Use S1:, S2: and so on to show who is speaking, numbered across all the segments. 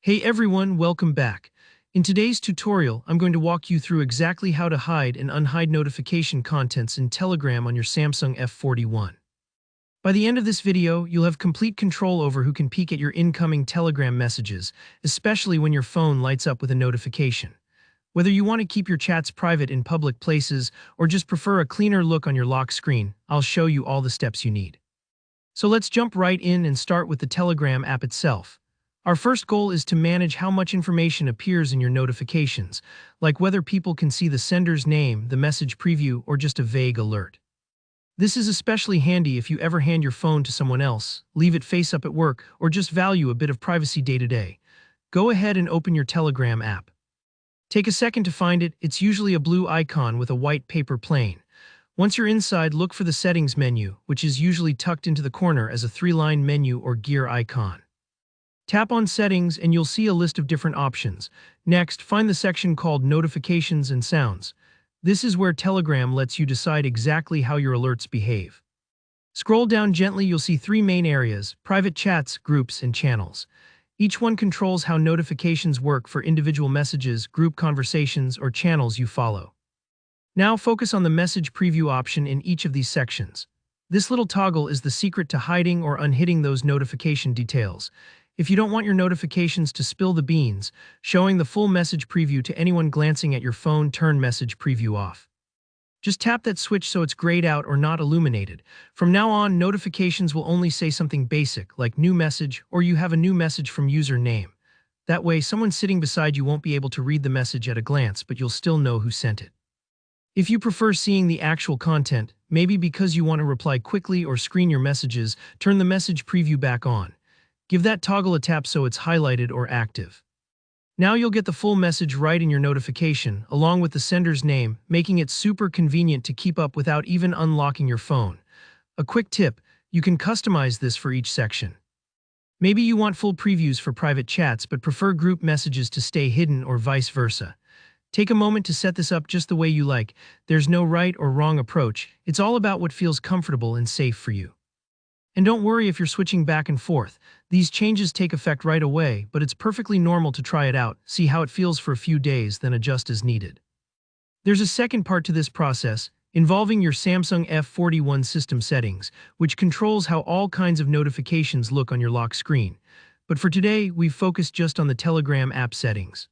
S1: Hey everyone, welcome back. In today's tutorial, I'm going to walk you through exactly how to hide and unhide notification contents in Telegram on your Samsung F41. By the end of this video, you'll have complete control over who can peek at your incoming Telegram messages, especially when your phone lights up with a notification. Whether you want to keep your chats private in public places or just prefer a cleaner look on your lock screen, I'll show you all the steps you need. So let's jump right in and start with the Telegram app itself. Our first goal is to manage how much information appears in your notifications, like whether people can see the sender's name, the message preview, or just a vague alert. This is especially handy if you ever hand your phone to someone else, leave it face up at work, or just value a bit of privacy day to day. Go ahead and open your Telegram app. Take a second to find it. It's usually a blue icon with a white paper plane. Once you're inside, look for the settings menu, which is usually tucked into the corner as a three-line menu or gear icon. Tap on Settings and you'll see a list of different options. Next, find the section called Notifications and Sounds. This is where Telegram lets you decide exactly how your alerts behave. Scroll down gently, you'll see three main areas: private chats, groups, and channels. Each one controls how notifications work for individual messages, group conversations, or channels you follow. Now focus on the message preview option in each of these sections. This little toggle is the secret to hiding or unhiding those notification details. If you don't want your notifications to spill the beans, showing the full message preview to anyone glancing at your phone, turn message preview off. Just tap that switch so it's grayed out or not illuminated. From now on, notifications will only say something basic, like new message, or you have a new message from user name. That way, someone sitting beside you won't be able to read the message at a glance, but you'll still know who sent it. If you prefer seeing the actual content, maybe because you want to reply quickly or screen your messages, turn the message preview back on. Give that toggle a tap so it's highlighted or active. Now you'll get the full message right in your notification, along with the sender's name, making it super convenient to keep up without even unlocking your phone. A quick tip: you can customize this for each section. Maybe you want full previews for private chats but prefer group messages to stay hidden, or vice versa. Take a moment to set this up just the way you like. There's no right or wrong approach. It's all about what feels comfortable and safe for you. And don't worry if you're switching back and forth. These changes take effect right away, but it's perfectly normal to try it out, see how it feels for a few days, then adjust as needed. There's a second part to this process, involving your Samsung F41 system settings, which controls how all kinds of notifications look on your lock screen. But for today, we've focused just on the Telegram app settings.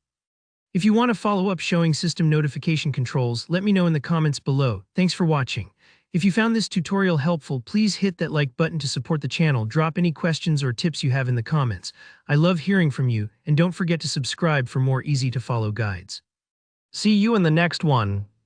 S1: If you want to follow up showing system notification controls, let me know in the comments below. Thanks for watching. If you found this tutorial helpful, please hit that like button to support the channel. Drop any questions or tips you have in the comments. I love hearing from you, and don't forget to subscribe for more easy-to-follow guides. See you in the next one.